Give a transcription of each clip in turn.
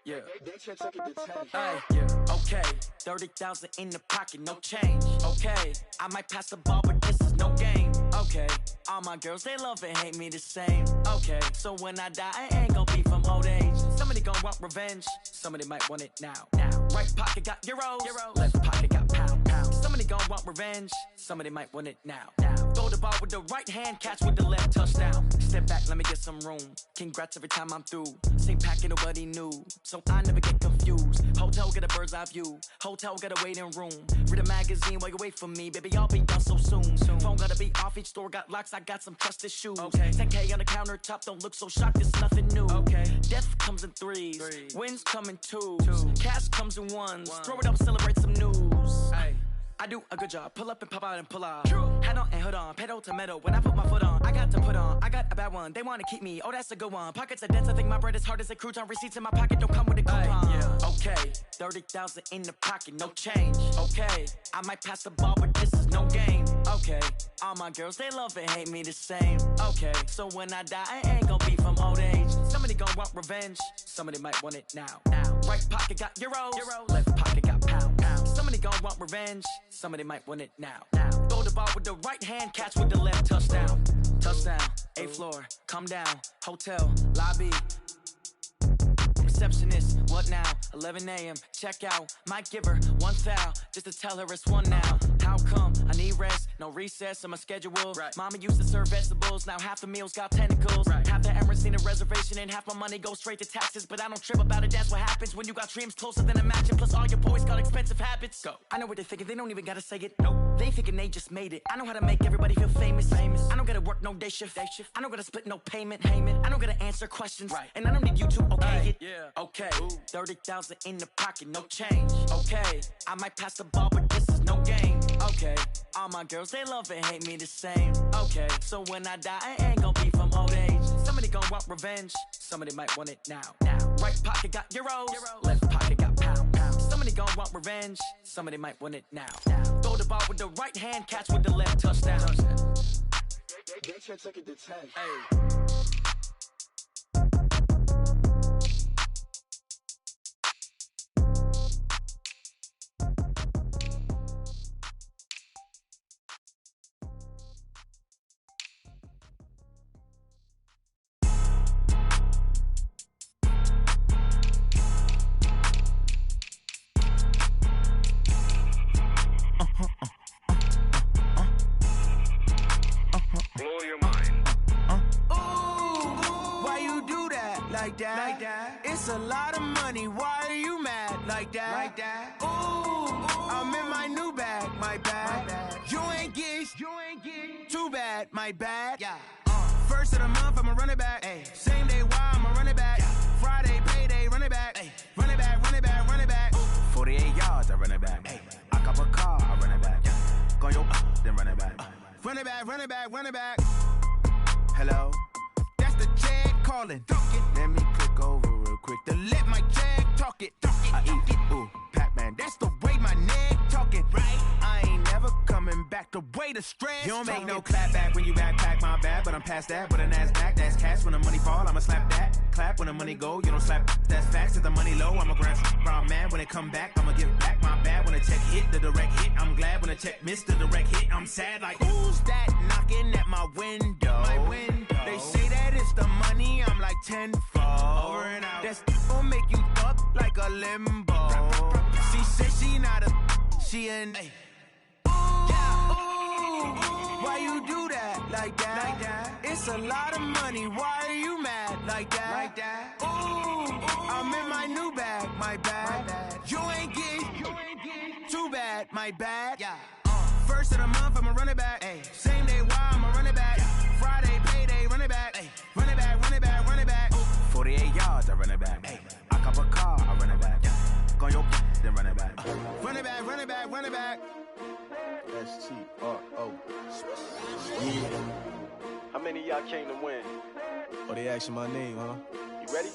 Yeah. They should take it to 10. Hey, yeah. Okay, 30,000 in the pocket, no change. Okay, I might pass the ball, but this is no game. Okay, all my girls, they love and hate me the same. Okay, so when I die, I ain't gon' be from old age. Somebody gon' want revenge, somebody might want it now. Right pocket got euros, left pocket got pound. Somebody gon' want revenge, somebody might want it now. Throw the ball with the right hand, catch with the left, touchdown. Step back, let me get some room. Congrats every time I'm through. Same packet, nobody knew, so I never get confused. Hotel get a bird's eye view, hotel get a waiting room. Read a magazine while you wait for me, baby, I'll be done so soon. Phone gotta be off, each store got locks, I got some trusted shoes. 10K on the countertop, don't look so shocked, it's nothing new. Death comes in threes, wins come in twos, cash comes in ones. Throw it up, celebrate some news. I do a good job, pull up and pop out and pull off. Hat on and hood on, pedal to metal. When I put my foot on, I got to put on. I got a bad one, they wanna keep me, oh that's a good one. Pockets are dense, I think my bread is hard as a crouton. Receipts in my pocket don't come with a coupon. Okay, 30,000 in the pocket, no change. Okay, I might pass the ball, but this is no game. Okay, all my girls, they love and hate me the same. Okay, so when I die, I ain't gon' be from old age. Somebody gon' want revenge, somebody might want it now. Right pocket got euros, left pocket got pound. Somebody gon' want revenge, somebody might want it now. Throw the ball with the right hand, catch with the left, touchdown. Touchdown, 8th floor, come down, hotel, lobby. Receptionist, what now? 11 a.m., check out. Might give her one foul, just to tell her it's one now. How come? I need rest, no recess in my schedule. Mama used to serve vegetables, now half the meals got tentacles. Half the Emirates need a reservation and half my money goes straight to taxes. But I don't trip about it, that's what happens when you got dreams closer than a match. And plus all your boys got expensive habits. I know what they're thinking, they don't even gotta say it. They thinking they just made it. I know how to make everybody feel famous. I don't gotta work no day shift. I don't gotta split no payment. I don't gotta answer questions. And I don't need you to okay it. Okay, 30,000 in the pocket, no change. Okay, I might pass the ball, but this is no game. Okay, all my girls, they love and hate me the same. Okay, so when I die, I ain't gon' be from old age. Somebody gon' want revenge, somebody might want it now. Right pocket got euros, left pocket got pound. Somebody gon' want revenge, somebody might want it now. Throw the ball with the right hand, catch with the left, touchdown. They should take it to 10. Blow your mind. Ooh, why you do that? Like that? It's a lot of money. Why are you mad? Like that? Ooh, I'm in my new bag. My bad. You ain't get too bad. My bad. First of the month, I'ma run it back. Same day, why I'ma run it back. Friday, payday, run it back. Run it back, run it back, run it back. 48 yards, I run it back. I cop a car, I run it back. Go yo, then run it back. Run it back, run it back, run it back. Hello? That's the jag calling. Let me click over real quick to let my jag talk it. I eat it, ooh, Pac-Man. That's the way my neck talking. I ain't never coming back the way the stress. You don't make no clap back when you backpack, my bad. But I'm past that with a NASDAQ. That's cash when the money fall, I'ma slap that. Clap when the money go, you don't slap. That's facts. If the money low, I'ma grab brown man. When it come back, I'ma give back my bad. When the check hit, the direct hit. I'm glad when the check missed the direct hit. I'm sad like, who's that knocking at my window? They say that it's the money, I'm like tenfold. Over and out. That's gon' make you up like a limbo. She said she not a, she an why you do that? Like that? It's a lot of money, why are you mad? Like that? Ooh, I'm in my new bag, my bad. You ain't get too bad, my bad. First of the month, I'ma run it back. Same day, why I'ma run it back. Friday, payday, run it back. Run it back, run it back, run it back. 48 yards, I run it back. I cop a car, I run it back. Go yo, then run it back. Run it back, run it back, run it back. STRO. Yeah. How many of y'all came to win? Oh, they asking my name, huh? You You ready?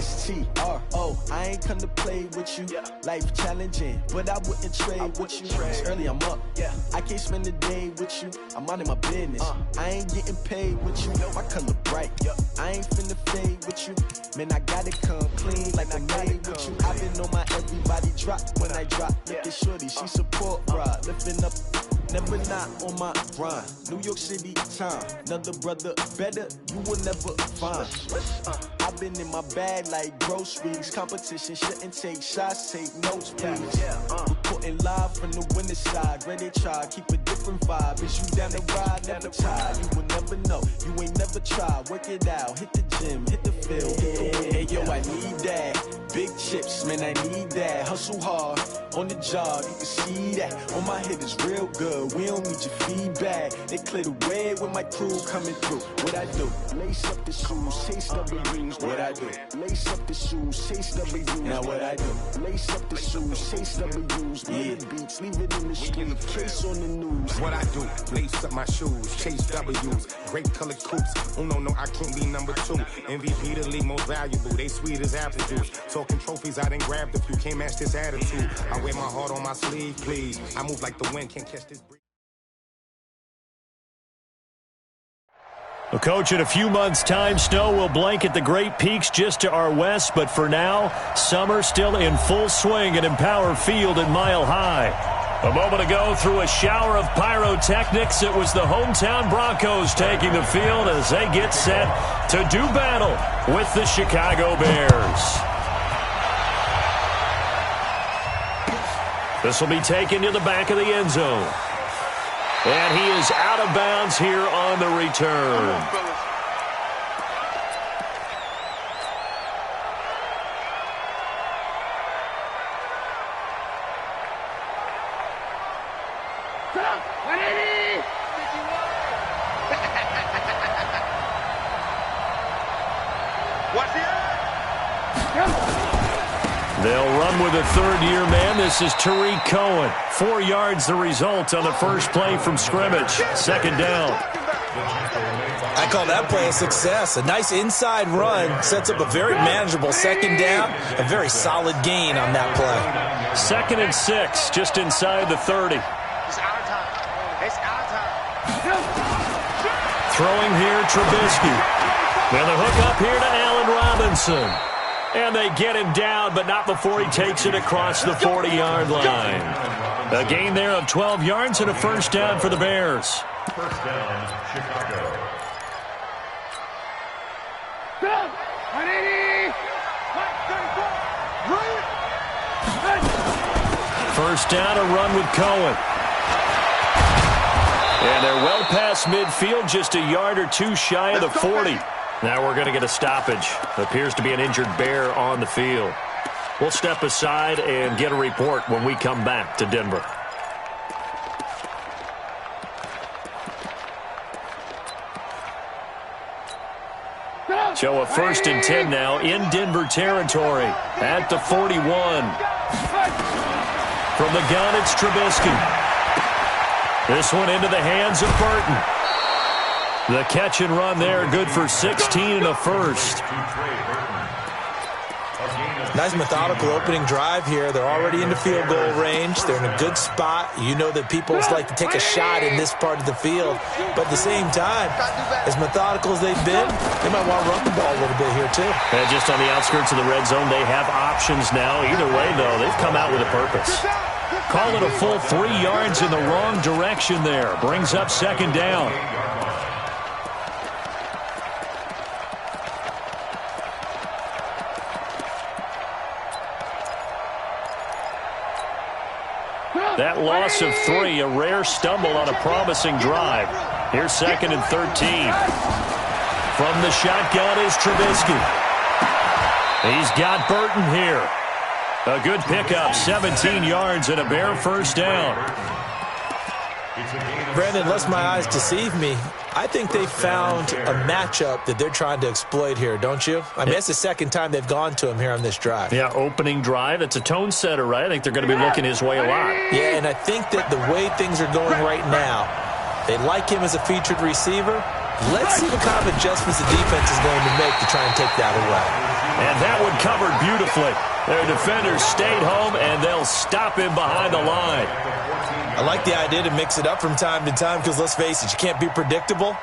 STRO, I ain't come to play with you. Life challenging, but I wouldn't trade with you. It's early, I'm up. I can't spend the day with you. I'm minding my business. I ain't getting paid with you. My color bright. I ain't finna fade with you. Man, I gotta come clean like I made with you. I've been on my everybody drop when I drop. Look at shorty, she support ride. Lifting up, never not on my grind. New York City time, another brother better, you will never find. I've been in my bag like groceries. Competition shouldn't take shots, take notes, please. Reporting live from the winning side. Ready to try, keep a different vibe. Is you down the ride, never tired. You will never know, you ain't never tried. Work it out, hit the gym, hit the field. Hey yo, I need that. Big chips, man, I need that. Hustle hard, on the job, you can see that. On my head is real good, we don't need your feedback. They clear the way when my crew coming through. What I do? Lace up the shoes, chase W's. What I do? Lace up the shoes, chase W's. Now what I do? Lace up the shoes, chase W's. Yeah, beats, leave it in the street, case on the news. What I do? Lace up my shoes, chase W's. Great colored coops. Oh no, I can't be number 2. MVP the league most valuable. They sweet as apple juice. Talking trophies, I done grabbed a few. Can't match this attitude. I wear my heart on my sleeve, please. I move like the wind, can't catch this breeze. Well, Coach, in a few months' time, snow will blanket the Great Peaks just to our west. But for now, summer still in full swing at Empower Field at Mile High. A moment ago, through a shower of pyrotechnics, it was the hometown Broncos taking the field as they get set to do battle with the Chicago Bears. This will be taken to the back of the end zone. And he is out of bounds here on the return. They'll run with a third-year man. This is Tariq Cohen. 4 yards the result on the first play from scrimmage. Second down. I call that play a success. A nice inside run sets up a very manageable second down. A very solid gain on that play. 2nd and 6, just inside the 30. It's our time. It's our time. Throwing here, Trubisky. Now the hook up here to Allen Robinson. And they get him down, but not before he takes it across the 40-yard line. A gain there of 12 yards and a first down for the Bears. First down, Chicago. First down, a run with Cohen. And they're well past midfield, just a yard or two shy of the 40. Now we're going to get a stoppage. Appears to be an injured Bear on the field. We'll step aside and get a report when we come back to Denver. So a 1st and 10 now in Denver territory at the 41. From the gun, it's Trubisky. This one into the hands of Burton. The catch and run there, good for 16 and a first. Nice methodical opening drive here. They're already into field goal range. They're in a good spot. You know that people like to take a shot in this part of the field. But at the same time, as methodical as they've been, they might want to run the ball a little bit here too. And just on the outskirts of the red zone, they have options now. Either way, though, they've come out with a purpose. Call it a full 3 yards in the wrong direction there. Brings up second down. That loss of 3, a rare stumble on a promising drive. Here's 2nd and 13. From the shotgun is Trubisky. He's got Burton here. A good pickup, 17 yards and a Bear first down. Brandon, unless my eyes deceive me, I think they found a matchup that they're trying to exploit here, don't you? I mean, that's the second time they've gone to him here on this drive. Yeah, opening drive. It's a tone setter, right? I think they're going to be looking his way a lot. Yeah, and I think that the way things are going right now, they like him as a featured receiver, Let's see what kind of adjustments the defense is going to make to try and take that away. And that one covered beautifully. Their defenders stayed home, and they'll stop him behind the line. I like the idea to mix it up from time to time because, let's face it, you can't be predictable.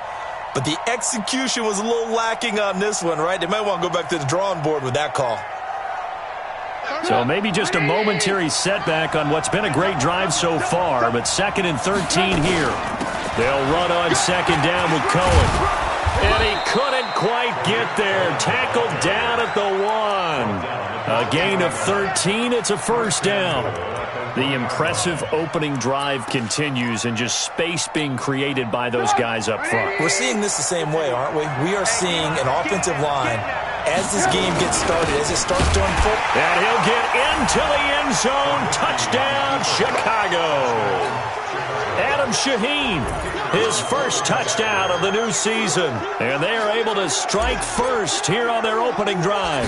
But the execution was a little lacking on this one, right? They might want to go back to the drawing board with that call. So maybe just a momentary setback on what's been a great drive so far, but 2nd and 13 here. They'll run on 2nd down with Cohen. And he couldn't quite get there. Tackled down at the 1. A gain of 13. It's a 1st down. The impressive opening drive continues and just space being created by those guys up front. We're seeing this the same way, aren't we? We are seeing an offensive line as this game gets started, as it starts to unfold. And he'll get into the end zone. Touchdown, Chicago. Adam Shaheen, his first touchdown of the new season. And they are able to strike first here on their opening drive.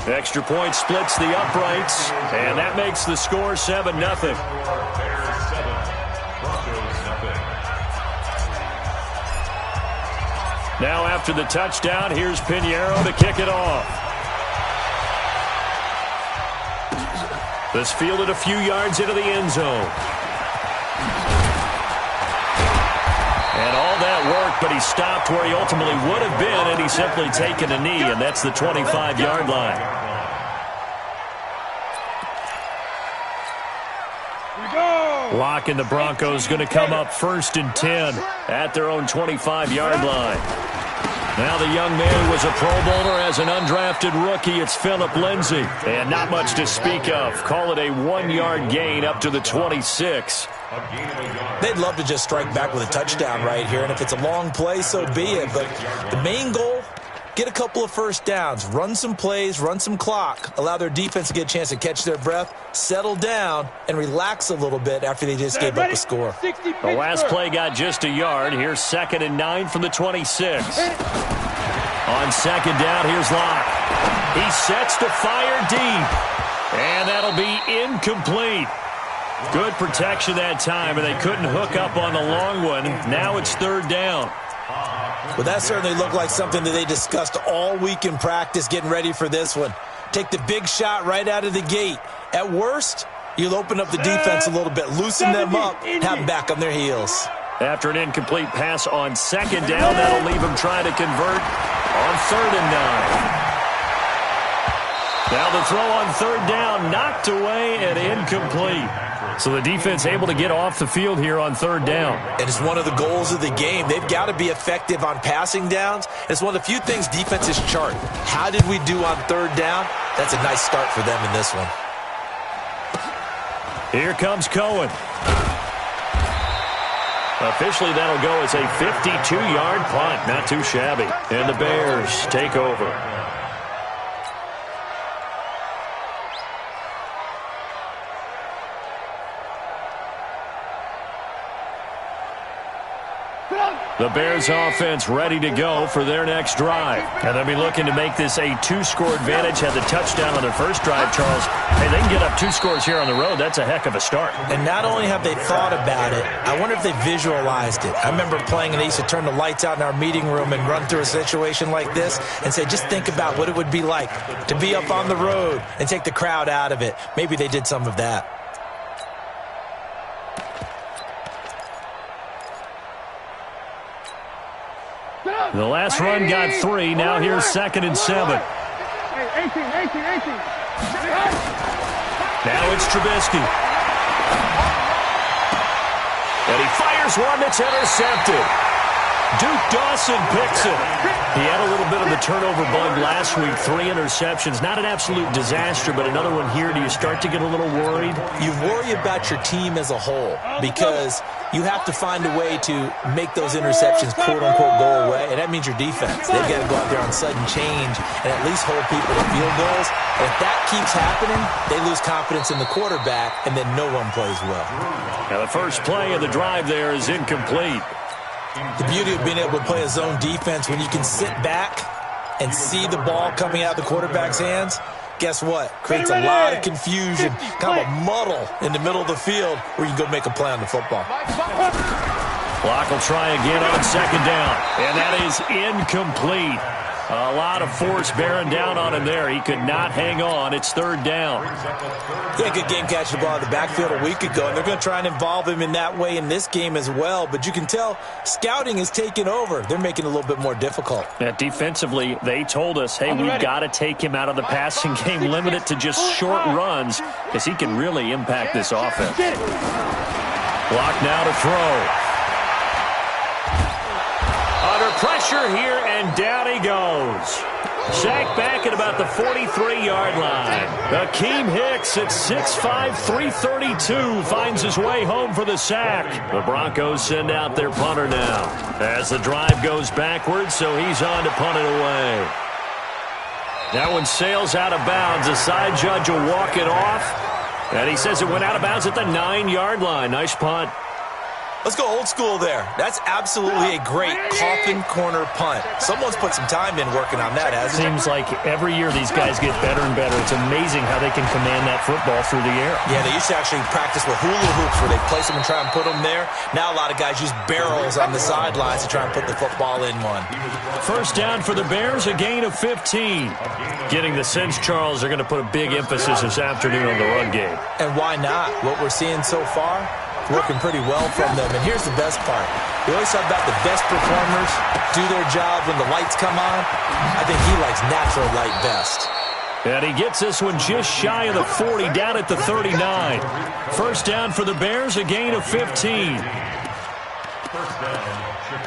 Extra point splits the uprights, and that makes the score 7-0. Now after the touchdown, here's Pinheiro to kick it off. This fielded a few yards into the end zone. And all that work, but he stopped where he ultimately would have been, and he's simply taken a knee, and that's the 25-yard line. Lock and the Broncos going to come up 1st and 10 at their own 25-yard line. Now the young man who was a Pro Bowler as an undrafted rookie, it's Phillip Lindsay. And not much to speak of. Call it a 1-yard gain up to the 26. They'd love to just strike back with a touchdown right here, and if it's a long play, so be it. But the main goal, get a couple of 1st downs, run some plays, run some clock, allow their defense to get a chance to catch their breath, settle down, and relax a little bit after they just gave up a score. The last play got just a yard. Here's 2nd and 9 from the 26. On 2nd down, here's Locke. He sets to fire deep, and that'll be incomplete. Good protection that time, and they couldn't hook up on the long one. Now it's 3rd down. Well, that certainly looked like something that they discussed all week in practice getting ready for this one. Take the big shot right out of the gate. At worst, you'll open up the defense a little bit, loosen them up, have them back on their heels. After an incomplete pass on 2nd down, that'll leave him trying to convert on 3rd and 9. Now the throw on 3rd down, knocked away and incomplete. So the defense able to get off the field here on 3rd down. And it's one of the goals of the game. They've got to be effective on passing downs. It's one of the few things defenses chart. How did we do on 3rd down? That's a nice start for them in this one. Here comes Cohen. Officially, that'll go as a 52-yard punt. Not too shabby. And the Bears take over. The Bears offense ready to go for their next drive. And they'll be looking to make this a 2-score advantage. Had the touchdown on their first drive, Charles. Hey, they can get up 2 scores here on the road. That's a heck of a start. And not only have they thought about it, I wonder if they visualized it. I remember playing and they used to turn the lights out in our meeting room and run through a situation like this and say, just think about what it would be like to be up on the road and take the crowd out of it. Maybe they did some of that. The last run got 3. Now here's 2nd and 7. Now it's Trubisky. And he fires one that's intercepted. Duke Dawson picks it. He had a little bit of the turnover bug last week. 3 interceptions. Not an absolute disaster, but another one here. Do you start to get a little worried? You worry about your team as a whole because you have to find a way to make those interceptions, quote-unquote, go away, and that means your defense. They've got to go out there on sudden change and at least hold people to field goals. And if that keeps happening, they lose confidence in the quarterback, and then no one plays well. Now the first play of the drive there is incomplete. The beauty of being able to play a zone defense when you can sit back and see the ball coming out of the quarterback's hands, guess what? Creates a lot of confusion, kind of a muddle in the middle of the field where you can go make a play on the football. Clock will try again on second down. And that is incomplete. A lot of force bearing down on him there. He could not hang on. It's third down. Yeah, good game catching the ball in the backfield a week ago, and they're going to try and involve him in that way in this game as well. But you can tell scouting is taking over. They're making it a little bit more difficult. Yeah, defensively, they told us, hey, we've got to take him out of the passing game, limit it to just short runs, because he can really impact this offense. Block now to throw. Under pressure here, and down he goes. Sacked back at about the 43-yard line. Akeem Hicks at 6'5", 332 finds his way home for the sack. The Broncos send out their punter now as the drive goes backwards, so he's on to punt it away. That one sails out of bounds. The side judge will walk it off, and he says it went out of bounds at the 9-yard line. Nice punt. Let's go old school there. That's absolutely a great coffin corner punt. Someone's put some time in working on that, hasn't it? Seems like every year these guys get better and better. It's amazing how they can command that football through the air. Yeah, they used to actually practice with hula hoops where they place them and try and put them there. Now a lot of guys use barrels on the sidelines to try and put the football in one. First down for the Bears, a gain of 15. Getting the sense, Charles, they're going to put a big emphasis this afternoon on the run game. And why not? What we're seeing so far, working pretty well from them. And here's the best part. We always talk about the best performers do their job when the lights come on. I think he likes natural light best. And he gets this one just shy of the 40, down at the 39. First down for the Bears, a gain of 15.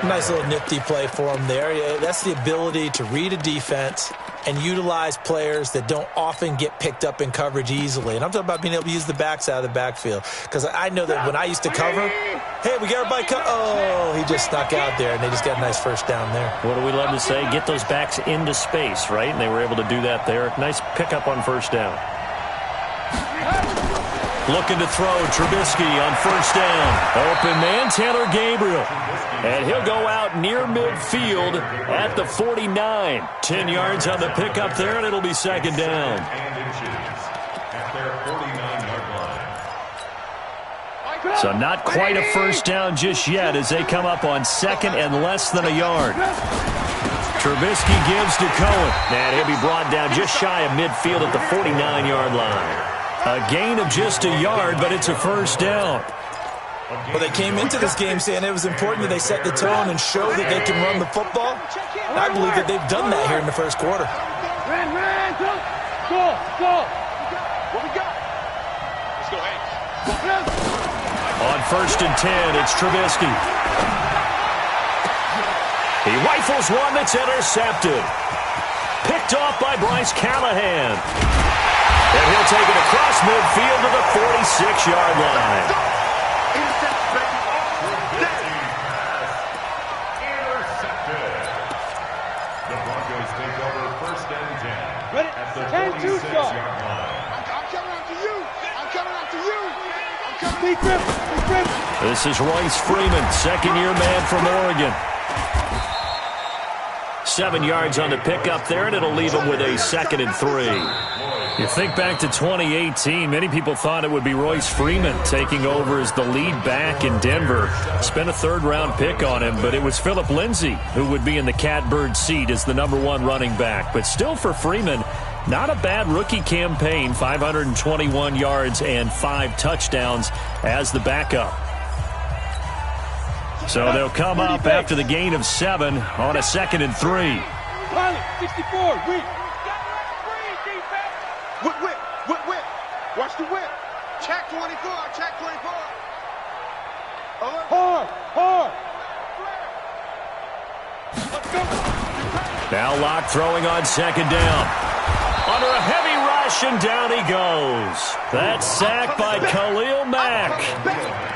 Nice little nifty play for him there. Yeah, that's the ability to read a defense and utilize players that don't often get picked up in coverage easily. And I'm talking about being able to use the backs out of the backfield. Because I know that when I used to cover, hey, we got everybody oh, he just snuck out there, and they just got a nice first down there. What do we love to say? Get those backs into space, right? And they were able to do that there. Nice pickup on first down. Looking to throw, Trubisky on first down. Open man, Taylor Gabriel. And he'll go out near midfield at the 49. 10 yards on the pickup there, and it'll be second down. So not quite a first down just yet as they come up on second and less than a yard. Trubisky gives to Cohen. And he'll be brought down just shy of midfield at the 49-yard line. A gain of just a yard, but it's a first down. Well, they came into this game saying it was important that they set the tone and show that they can run the football. I believe that they've done that here in the first quarter. Go. What we got? Let's go, Hank. On first and 10, it's Trubisky. He rifles one that's intercepted. Picked off by Bryce Callahan. And he'll take it across midfield to the 46-yard line. This is Royce Freeman, second-year man from Oregon. 7 yards on the pickup there, and it'll leave him with a 2nd and 3. You think back to 2018, many people thought it would be Royce Freeman taking over as the lead back in Denver. Spent a third-round pick on him, but it was Phillip Lindsay who would be in the catbird seat as the #1 running back. But still for Freeman, not a bad rookie campaign, 521 yards and 5 touchdowns as the backup. So they'll come up after the gain of 7 on a 2nd and 3. 64, whip. Watch the whip. Check 24. Hard. Let's go. Now Locke throwing on second down. Under a heavy rush, and down he goes. That's sacked by Khalil Mack.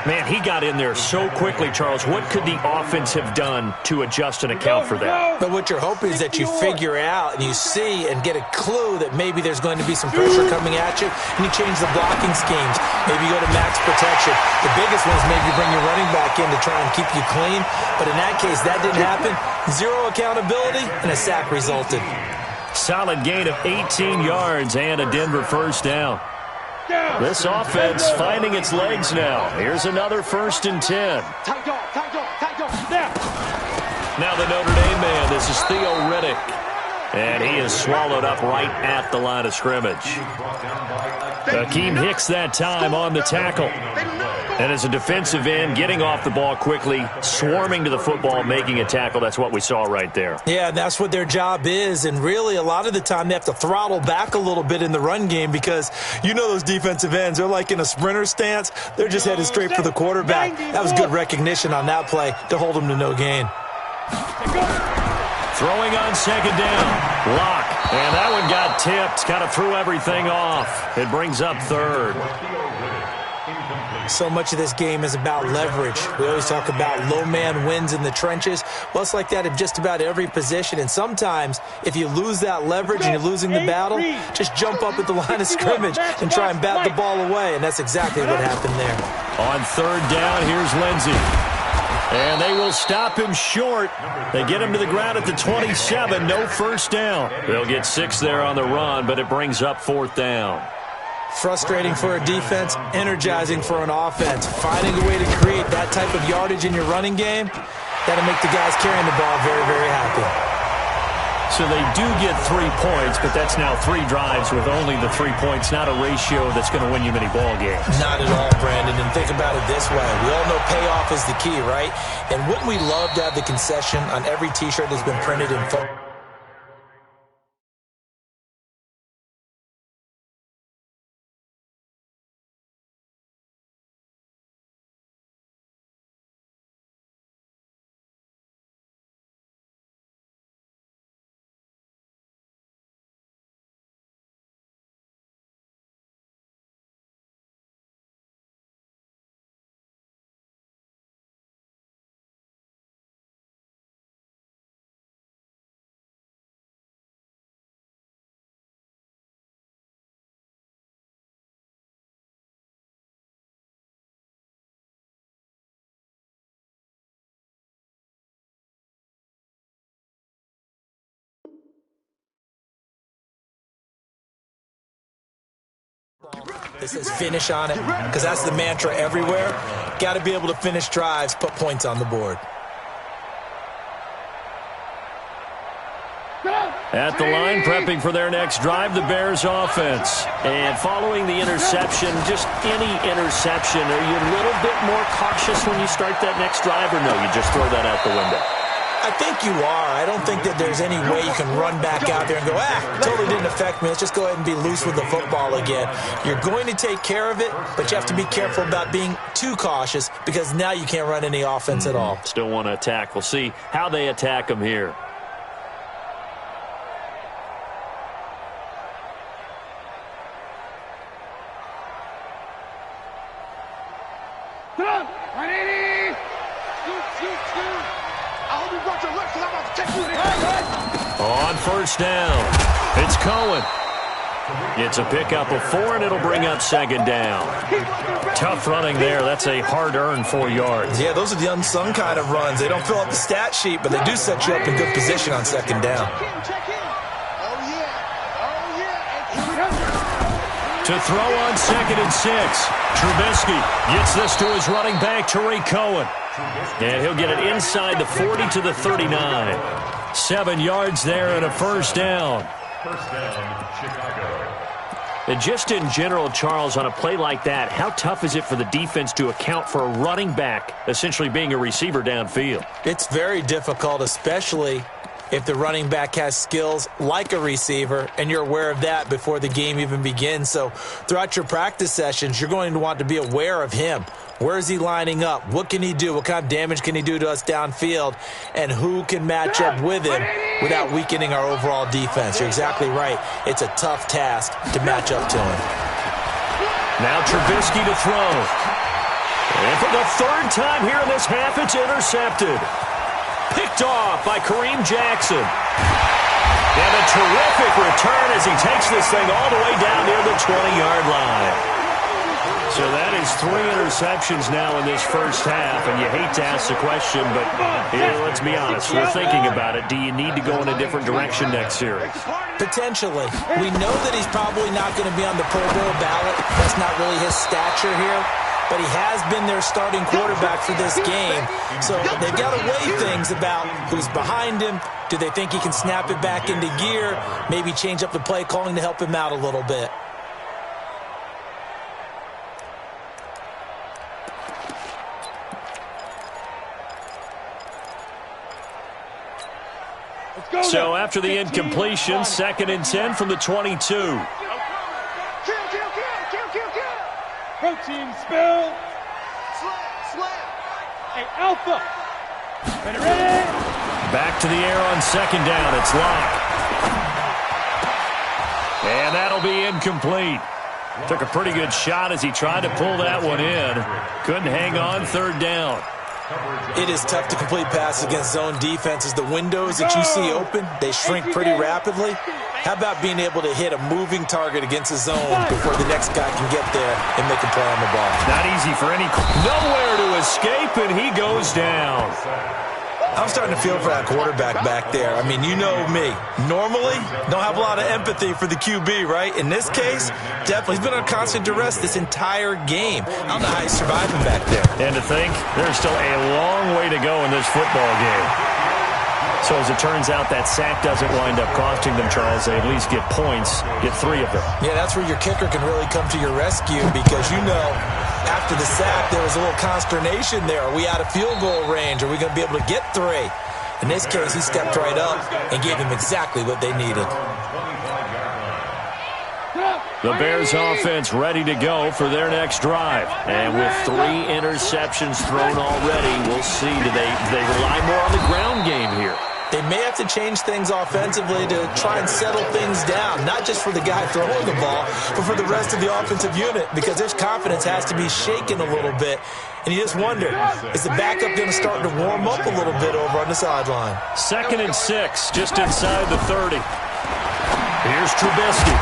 Man, he got in there so quickly, Charles. What could the offense have done to adjust and account for that? But what you're hoping is that you figure out and you see and get a clue that maybe there's going to be some pressure coming at you, and you change the blocking schemes. Maybe you go to max protection. The biggest one is maybe bring your running back in to try and keep you clean. But in that case, that didn't happen. Zero accountability, and a sack resulted. Solid gain of 18 yards and a Denver first down. This offense finding its legs now. Here's another 1st and 10. Now the Notre Dame man, this is Theo Riddick. And he is swallowed up right at the line of scrimmage. Akeem Hicks that time on the tackle. And as a defensive end, getting off the ball quickly, swarming to the football, making a tackle. That's what we saw right there. Yeah, that's what their job is. And really, a lot of the time, they have to throttle back a little bit in the run game because you know those defensive ends, they're like in a sprinter stance. They're just headed straight for the quarterback. That was good recognition on that play to hold them to no gain. Throwing on 2nd down. Lock. And that one got tipped. Kind of threw everything off. It brings up 3rd. So much of this game is about leverage. We always talk about low man wins in the trenches. Well, it's like that in just about every position. And sometimes, if you lose that leverage and you're losing the battle, just jump up at the line of scrimmage and try and bat the ball away. And that's exactly what happened there. On 3rd down, here's Lindsey. And they will stop him short. They get him to the ground at the 27. No 1st down. They'll get 6 there on the run, but it brings up 4th down. Frustrating for a defense, energizing for an offense. Finding a way to create that type of yardage in your running game, that'll make the guys carrying the ball very, very happy. So they do get 3 points, but that's now 3 drives with only the 3 points, not a ratio that's going to win you many ball games. Not at all, Brandon. And think about it this way. We all know payoff is the key, right? And wouldn't we love to have the concession on every T-shirt that's been printed in football? This says finish on it because that's the mantra everywhere. Got to be able to finish drives, put points on the board. At the line, prepping for their next drive, the Bears offense. And following the interception, just any interception, are you a little bit more cautious when you start that next drive, or no, you just throw that out the window? I think you are. I don't think that there's any way you can run back out there and go, totally didn't affect me. Let's just go ahead and be loose with the football again. You're going to take care of it, but you have to be careful about being too cautious because now you can't run any offense at all. Still want to attack. We'll see how they attack them here. On 1st down, it's Cohen. It's a pickup of 4, and it'll bring up 2nd down. Tough running there. That's a hard-earned 4 yards. Yeah, those are the unsung kind of runs. They don't fill up the stat sheet, but they do set you up in good position on 2nd down. To throw on 2nd and 6. Trubisky gets this to his running back, Tariq Cohen. And he'll get it inside the 40 to the 39. 7 yards there and a 1st down. 1st down, Chicago. And just in general, Charles, on a play like that, how tough is it for the defense to account for a running back essentially being a receiver downfield? It's very difficult, especially if the running back has skills like a receiver, and you're aware of that before the game even begins. So throughout your practice sessions, you're going to want to be aware of him. Where is he lining up? What can he do? What kind of damage can he do to us downfield? And who can match up with him without weakening our overall defense? You're exactly right. It's a tough task to match up to him. Now Trubisky to throw. And for the 3rd time here in this half, it's intercepted. Picked off by Kareem Jackson. And a terrific return as he takes this thing all the way down near the 20-yard line. So that is 3 interceptions now in this first half, and you hate to ask the question, but let's be honest. We're thinking about it. Do you need to go in a different direction next series? Potentially. We know that he's probably not going to be on the Pro Bowl ballot. That's not really his stature here. But he has been their starting quarterback for this game. So they've got to weigh things about who's behind him. Do they think he can snap it back into gear? Maybe change up the play calling to help him out a little bit. So after the incompletion, 2nd and 10 from the 22. Protein spill. Slam. Hey, Alpha. Ready? Back to the air on 2nd down. It's locked. And that'll be incomplete. Took a pretty good shot as he tried to pull that one in. Couldn't hang on 3rd down. It is tough to complete passes against zone defenses. The windows that you see open, they shrink pretty rapidly. How about being able to hit a moving target against a zone before the next guy can get there and make a play on the ball? Not easy for any. Nowhere to escape, and he goes down. I'm starting to feel for that quarterback back there. I mean, you know me. Normally, don't have a lot of empathy for the QB, right? In this case, definitely. He's been on constant duress this entire game. I don't know how he's surviving back there. And to think, there's still a long way to go in this football game. So as it turns out, that sack doesn't wind up costing them, Charles. They at least get points, get 3 of them. Yeah, that's where your kicker can really come to your rescue because, you know, after the sack, there was a little consternation there. Are we out of field goal range? Are we going to be able to get 3? In this case, he stepped right up and gave them exactly what they needed. The Bears offense ready to go for their next drive. And with 3 interceptions thrown already, we'll see. Do they rely more on the ground game here? They may have to change things offensively to try and settle things down, not just for the guy throwing the ball, but for the rest of the offensive unit, because their confidence has to be shaken a little bit. And you just wonder, is the backup going to start to warm up a little bit over on the sideline? 2nd and 6, just inside the 30. Here's Trubisky.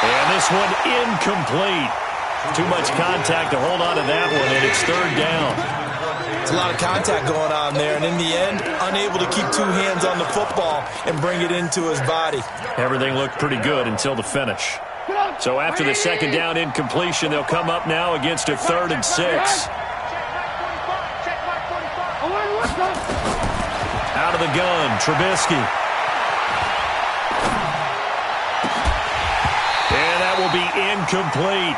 And this one incomplete. Too much contact to hold on to that one, and it's 3rd down. It's a lot of contact going on there, and in the end, unable to keep 2 hands on the football and bring it into his body. Everything looked pretty good until the finish. So after the 2nd down incompletion, they'll come up now against a 3rd and 6. Out of the gun, Trubisky. Will be incomplete.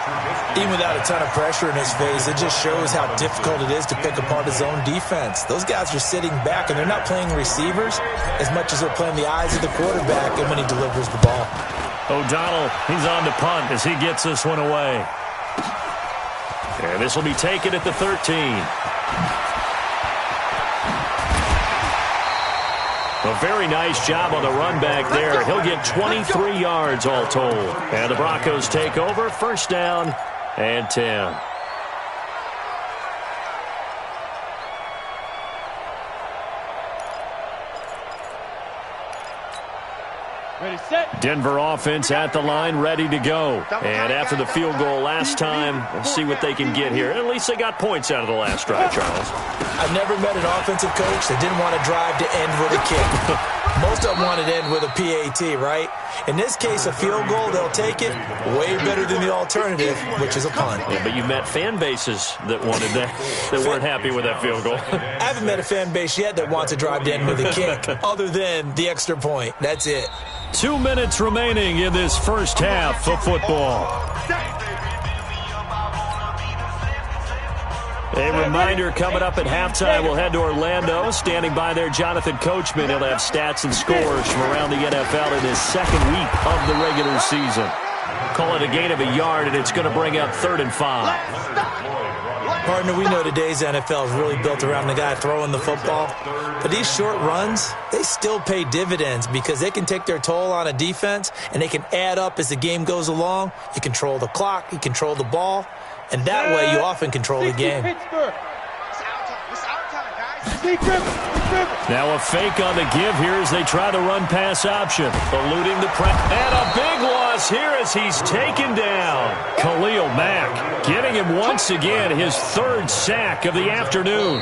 Even without a ton of pressure in his face, it just shows how difficult it is to pick apart his own defense. Those guys are sitting back, and they're not playing receivers as much as they're playing the eyes of the quarterback and when he delivers the ball. O'Donnell, he's on to punt as he gets this one away. And this will be taken at the 13. A very nice job on the run back there. He'll get 23 yards all told. And the Broncos take over, 1st down and 10. Ready, set. Denver offense at the line, ready to go. And after the field goal last time, we'll see what they can get here. At least they got points out of the last drive, Charles. I've never met an offensive coach that didn't want to drive to end with a kick. Most of them wanted to end with a PAT, right? In this case, a field goal, they'll take it. Way better than the alternative, which is a punt. Yeah, but you met fan bases that wanted that weren't happy with that field goal. I haven't met a fan base yet that wants to drive to end with a kick, other than the extra point. That's it. 2 minutes remaining in this first half of football. A reminder, coming up at halftime, we'll head to Orlando. Standing by there, Jonathan Coachman. He'll have stats and scores from around the NFL in his 2nd week of the regular season. Call it a gain of a yard, and it's going to bring up 3rd and 5. Partner, we know today's NFL is really built around the guy throwing the football. But these short runs, they still pay dividends because they can take their toll on a defense, and they can add up as the game goes along. You control the clock, you control the ball, and that way you often control the game. It's our time, guys. Now a fake on the give here as they try the run-pass option. Eluding the press. And a big loss here as he's taken down. Khalil Mack getting him once again his third sack of the afternoon.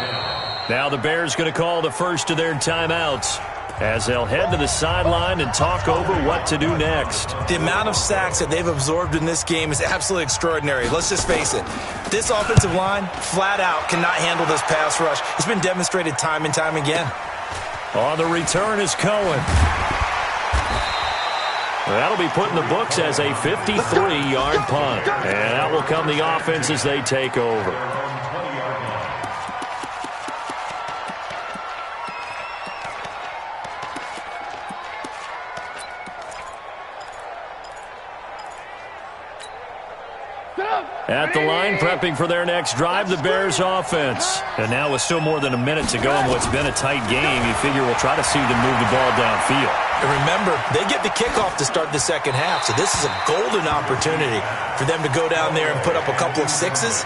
Now the Bears going to call the first of their timeouts as they'll head to the sideline and talk over what to do next. The amount of sacks that they've absorbed in this game is absolutely extraordinary. Let's just face it. This offensive line, flat out, cannot handle this pass rush. It's been demonstrated time and time again. On the return is Cohen. That'll be put in the books as a 53-yard punt. And out will come the offense as they take over. At the line, prepping for their next drive, the Bears offense. And now with still more than a minute to go in what's been a tight game, you figure we'll try to see them move the ball downfield. And remember, they get the kickoff to start the second half, so this is a golden opportunity for them to go down there and put up a couple of sixes.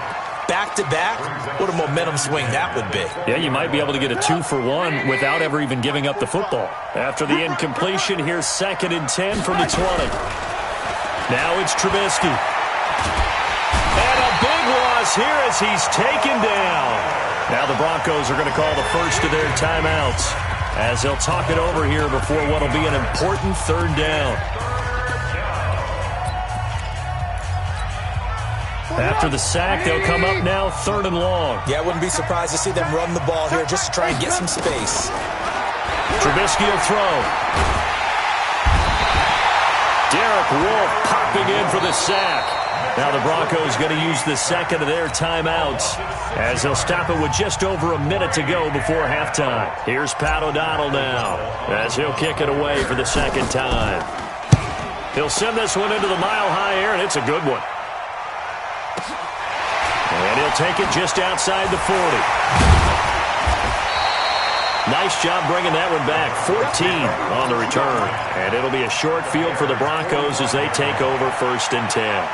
Back-to-back, what a momentum swing that would be. Yeah, you might be able to get a 2-for-1 without ever even giving up the football. After the incompletion, here's 2nd and 10 from the 20. Now it's Trubisky. And a big loss here as he's taken down. Now the Broncos are going to call the first of their timeouts as they'll talk it over here before what will be an important third down. After the sack, they'll come up now 3rd and long. Yeah, I wouldn't be surprised to see them run the ball here just to try and get some space. Trubisky will throw. Derek Wolfe popping in for the sack. Now the Broncos going to use the second of their timeouts as they'll stop it with just over a minute to go before halftime. Here's Pat O'Donnell now as he'll kick it away for the second time. He'll send this one into the mile-high air, and it's a good one. And he'll take it just outside the 40. Nice job bringing that one back. 14 on the return. And it'll be a short field for the Broncos as they take over 1st and 10.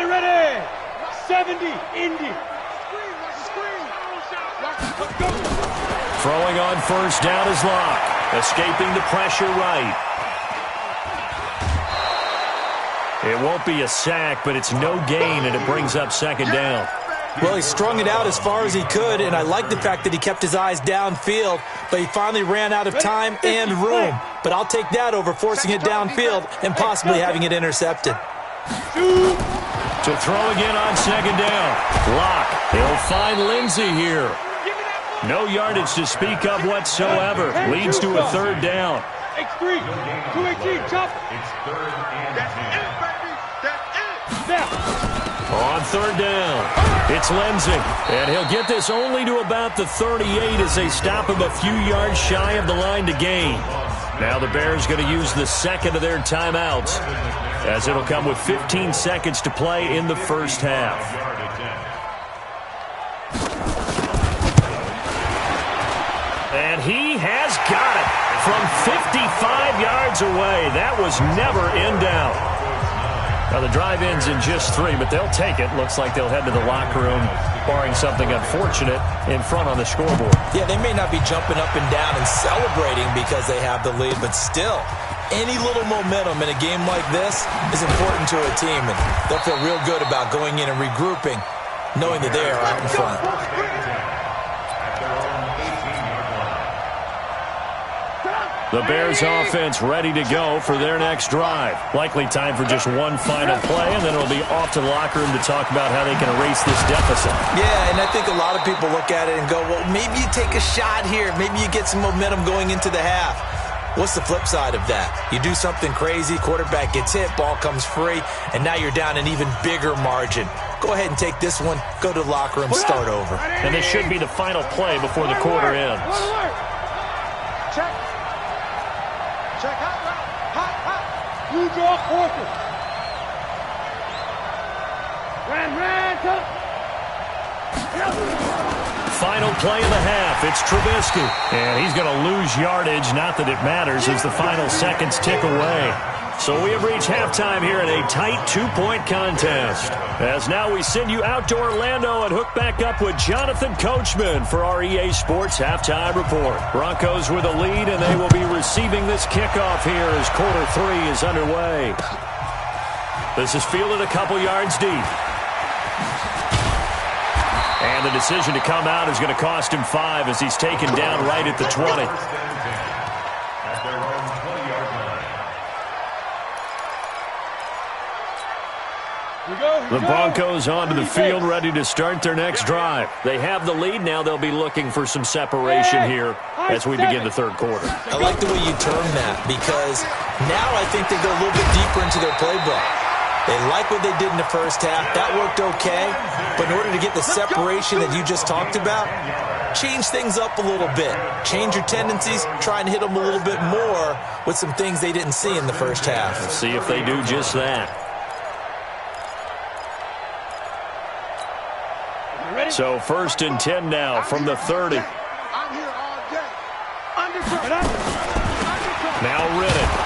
Ready. 70, Indy. Throwing on first down is Locke. Escaping the pressure right. It won't be a sack, but it's no gain, and it brings up 2nd down. Well, he strung it out as far as he could, and I like the fact that he kept his eyes downfield, but he finally ran out of time and room. But I'll take that over forcing it downfield and possibly having it intercepted. To throw again on 2nd down. Locke. He'll find Lindsey here. No yardage to speak of whatsoever. Leads to a 3rd down. X3, 218, chop. It's 3rd and 10. Now. On 3rd down, it's Lindsey. And he'll get this only to about the 38 as they stop him a few yards shy of the line to gain. Now the Bears going to use the second of their timeouts as it'll come with 15 seconds to play in the first half. And he has got it from 55 yards away. That was never in doubt. Now, the drive ends in just 3, but they'll take it. Looks like they'll head to the locker room, barring something unfortunate, in front on the scoreboard. Yeah, they may not be jumping up and down and celebrating because they have the lead, but still, any little momentum in a game like this is important to a team, and they'll feel real good about going in and regrouping, knowing that they are out in front. The Bears offense ready to go for their next drive. Likely time for just one final play, and then it'll be off to the locker room to talk about how they can erase this deficit. Yeah, and I think a lot of people look at it and go, well, maybe you take a shot here. Maybe you get some momentum going into the half. What's the flip side of that? You do something crazy, quarterback gets hit, ball comes free, and now you're down an even bigger margin. Go ahead and take this one, go to the locker room, start over. And this should be the final play before the quarter ends. Check. Check hot. You draw quarter. Final play of the half. It's Trubisky. And he's going to lose yardage. Not that it matters as the final seconds tick away. So we have reached halftime here in a tight 2-point contest. As now we send you out to Orlando and hook back up with Jonathan Coachman for our EA Sports Halftime Report. Broncos with a lead, and they will be receiving this kickoff here as quarter 3 is underway. This is fielded a couple yards deep. And the decision to come out is going to cost him 5 as he's taken down right at the 20. The Broncos onto the field, ready to start their next drive. They have the lead. Now they'll be looking for some separation here as we begin the third quarter. I like the way you term that, because now I think they go a little bit deeper into their playbook. They like what they did in the first half. That worked okay. But in order to get the separation that you just talked about, change things up a little bit. Change your tendencies. Try and hit them a little bit more with some things they didn't see in the first half. Let's see if they do just that. So 1st and 10 now from the 30. Now Riddick.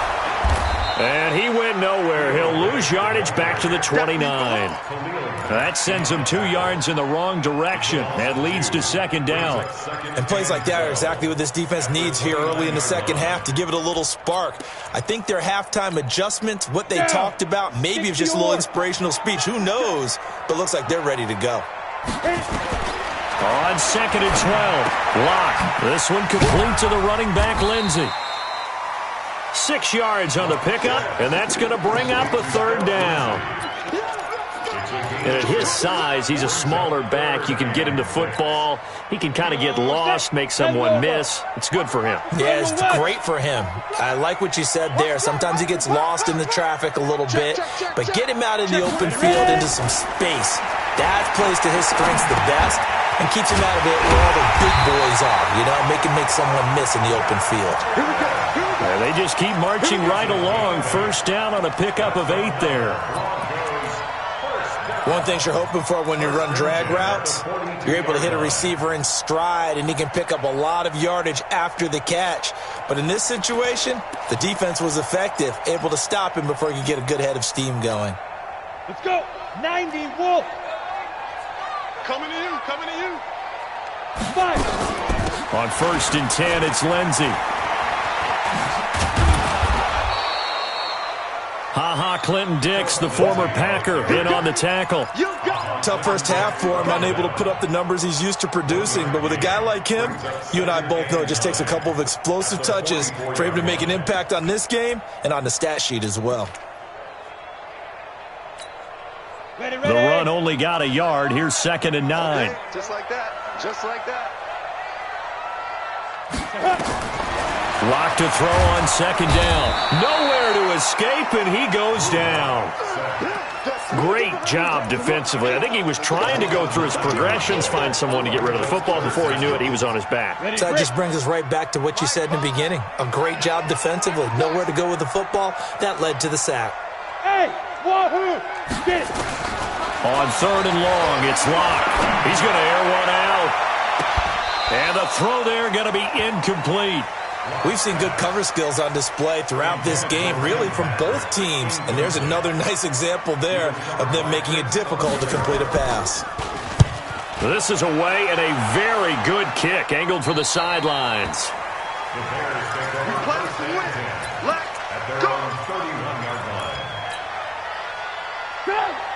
And he went nowhere. He'll lose yardage back to the 29. That sends him 2 yards in the wrong direction and leads to 2nd down. And plays like that are exactly what this defense needs here early in the second half to give it a little spark. I think their halftime adjustments, what they talked about, maybe it's just a little inspirational speech. Who knows? But looks like they're ready to go. On 2nd and 12, Locke. This one complete to the running back, Lindsey. 6 yards on the pickup, and that's going to bring up a 3rd down. And at his size, he's a smaller back. You can get him to football. He can kind of get lost, make someone miss. It's good for him. Yeah, it's great for him. I like what you said there. Sometimes he gets lost in the traffic a little bit, but get him out in the open field into some space. That plays to his strengths the best and keeps him out of it where all the big boys are, you know, make someone miss in the open field. And they just keep marching right along. 1st down on a pickup of 8 there. One thing you're hoping for when you run drag routes, you're able to hit a receiver in stride, and he can pick up a lot of yardage after the catch. But in this situation, the defense was effective, able to stop him before he could get a good head of steam going. Let's go. 90, Wolf. Coming to you, coming to you. 5. On 1st and 10, it's Lindsey. Ha-ha, Clinton Dix, the former Packer, in on the tackle. Tough first half for him, unable to put up the numbers he's used to producing. But with a guy like him, you and I both know it just takes a couple of explosive touches for him to make an impact on this game and on the stat sheet as well. Ready. The run only got a yard. Here's 2nd and 9. Just like that. Just like that. Lock to throw on 2nd down. Nowhere to escape, and he goes down. Great job defensively. I think he was trying to go through his progressions, find someone to get rid of the football. Before he knew it, he was on his back. So that just brings us right back to what you said in the beginning. A great job defensively. Nowhere to go with the football. That led to the sack. Hey, wahoo! Get it. On 3rd and long, it's Locke. He's going to air one out. And the throw there going to be incomplete. We've seen good cover skills on display throughout this game, really from both teams. And there's another nice example there of them making it difficult to complete a pass. This is away and a very good kick, angled for the sidelines.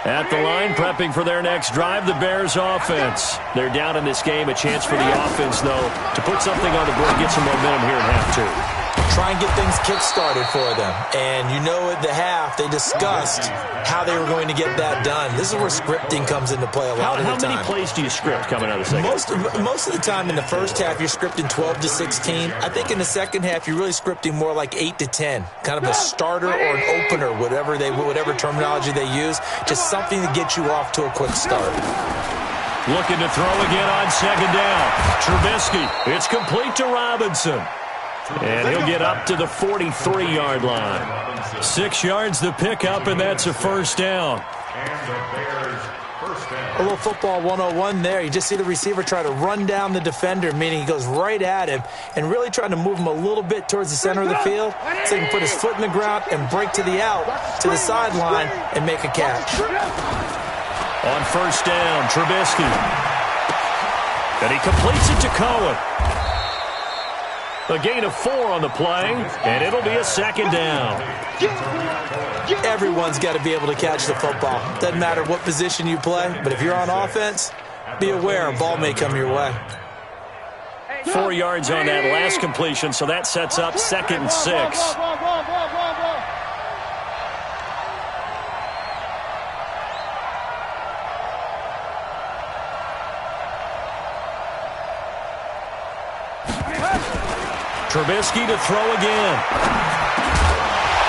At the line, prepping for their next drive, the Bears offense. They're down in this game. A chance for the offense, though, to put something on the board, get some momentum here in half 2. Try and get things kick-started for them. And you know at the half, they discussed how they were going to get that done. This is where scripting comes into play a lot of the time. How many plays do you script coming out of the second? Most of the time in the first half, you're scripting 12 to 16. I think in the second half, you're really scripting more like 8 to 10. Kind of a starter or an opener, whatever terminology they use. Just something to get you off to a quick start. Looking to throw again on 2nd down. Trubisky, it's complete to Robinson. And he'll get up to the 43-yard line. 6 yards the pickup, and that's a 1st down. And the Bears' 1st A little football 101 there. You just see the receiver try to run down the defender, meaning he goes right at him and really trying to move him a little bit towards the center of the field so he can put his foot in the ground and break to the out, to the sideline, and make a catch. On first down, Trubisky. And he completes it to Cohen. A gain of 4 on the play, and it'll be a second down. Everyone's got to be able to catch the football. Doesn't matter what position you play, but if you're on offense, be aware a ball may come your way. 4 yards on that last completion, so that sets up 2nd and 6. Trubisky to throw again.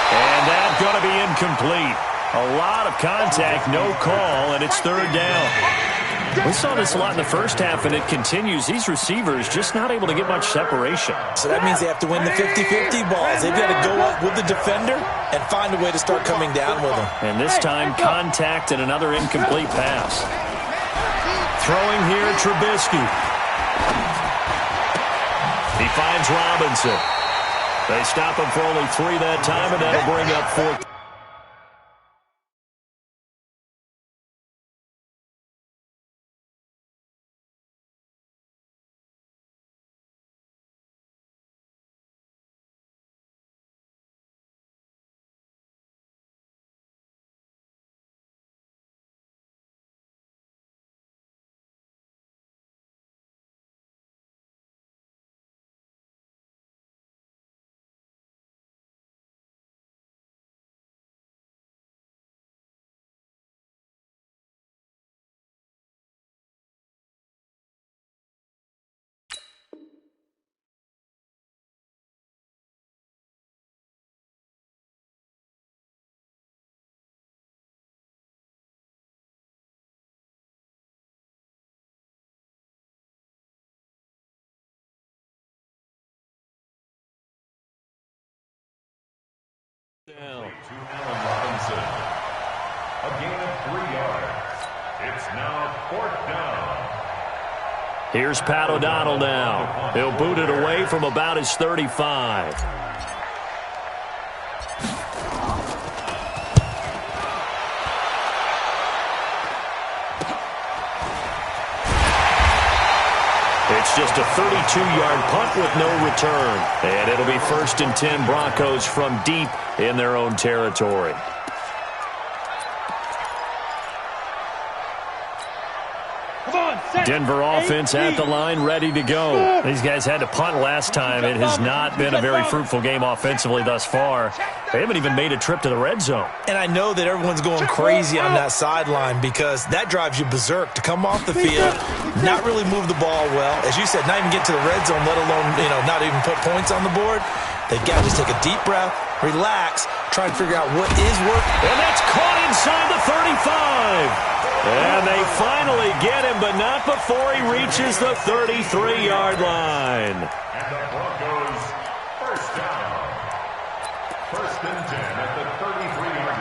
And that's going to be incomplete. A lot of contact, no call, and it's 3rd down. We saw this a lot in the first half, and it continues. These receivers just not able to get much separation. So that means they have to win the 50-50 balls. They've got to go up with the defender and find a way to start coming down with them. And this time, contact and another incomplete pass. Throwing here, Trubisky. He finds Robinson. They stop him for only 3 that time, and that'll bring up 4th. To Allen Robinson. A gain of 3 yards. It's now 4th down. Here's Pat O'Donnell now. He'll boot it away from about his 35. It's just a 32-yard punt with no return. And it'll be 1st and 10 Broncos from deep in their own territory. Denver offense at the line, ready to go. These guys had to punt last time. It has not been a very fruitful game offensively thus far. They haven't even made a trip to the red zone. And I know that everyone's going crazy on that sideline because that drives you berserk to come off the field, not really move the ball well. As you said, not even get to the red zone, let alone, not even put points on the board. They've got to just take a deep breath, relax, try and figure out what is working. And that's caught inside the 35. And they finally get him, but not before he reaches the 33-yard line. And the Broncos, 1st down. 1st and 10 at the 33-yard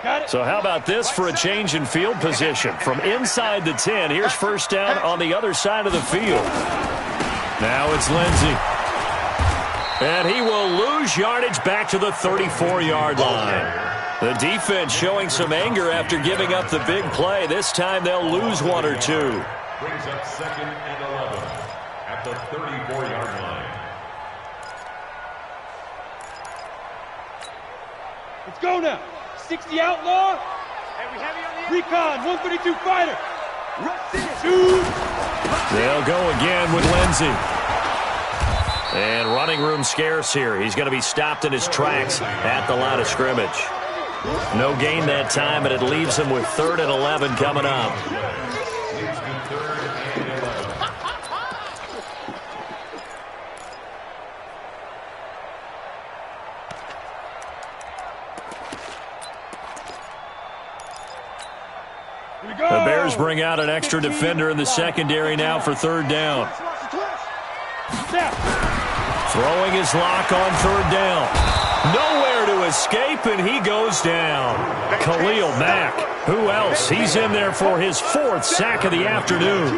line. So how about this for a change in field position? From inside the 10, here's 1st down on the other side of the field. Now it's Lindsey. And he will lose yardage back to the 34-yard line. The defense showing some anger after giving up the big play. This time they'll lose 1 or 2. Brings up 2nd and 11 at the 34-yard line. Let's go now. 60 outlaw. Recon, 132 fighter. They'll go again with Lindsey. And running room scarce here. He's going to be stopped in his tracks at the line of scrimmage. No gain that time, and it leaves him with 3rd and 11 coming up. The Bears bring out an extra defender in the secondary now for 3rd down. Throwing his lock on 3rd down. Nowhere to escape, and he goes down. Khalil Mack. Who else? He's in there for his 4th sack of the afternoon.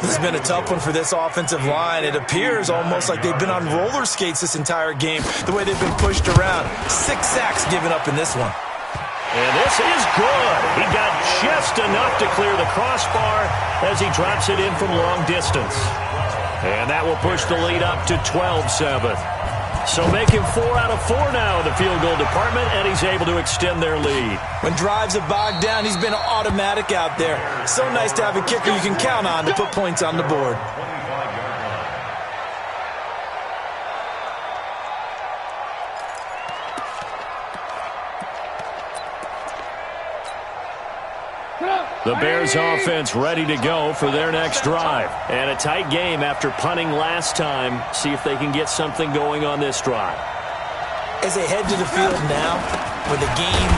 This has been a tough one for this offensive line. It appears almost like they've been on roller skates this entire game, the way they've been pushed around. 6 sacks given up in this one. And this is good. He got just enough to clear the crossbar as he drops it in from long distance. And that will push the lead up to 12-7. So making 4 out of 4 now in the field goal department, and he's able to extend their lead. When drives have bogged down, he's been automatic out there. So nice to have a kicker you can count on to put points on the board. The Bears offense ready to go for their next drive. And a tight game after punting last time. See if they can get something going on this drive. As they head to the field now, with the game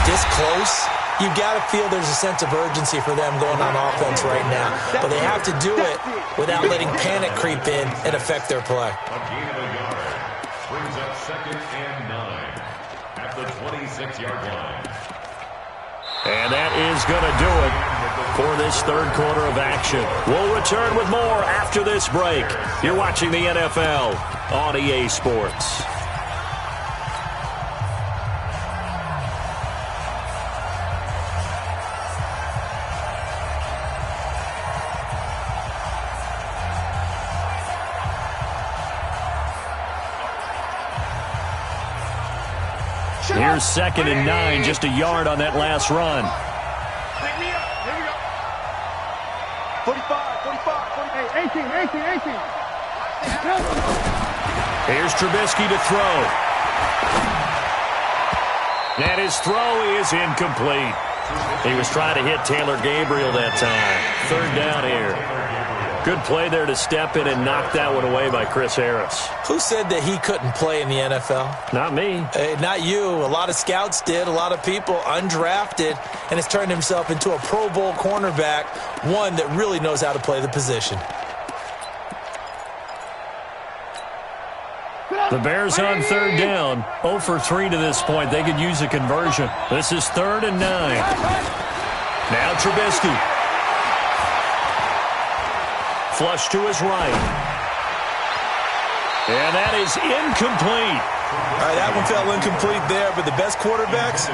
this close, you've got to feel there's a sense of urgency for them going on offense right now. But they have to do it without letting panic creep in and affect their play. A gain of a yard. Brings up 2nd and 9 at the 26-yard line. And that is going to do it for this 3rd quarter of action. We'll return with more after this break. You're watching the NFL on EA Sports. Here's 2nd and 9, just a yard on that last run. Here we go. 45, 18. Here's Trubisky to throw. And his throw is incomplete. He was trying to hit Taylor Gabriel that time. 3rd down here. Good play there to step in and knock that one away by Chris Harris. Who said that he couldn't play in the NFL? Not me. Hey, not you. A lot of scouts did, a lot of people undrafted, and has turned himself into a Pro Bowl cornerback, one that really knows how to play the position. The Bears on 3rd down. 0 for 3 to this point. They could use a conversion. This is 3rd and 9. Now Trubisky. Flush to his right. And that is incomplete. All right, that one fell incomplete there, but the best quarterbacks,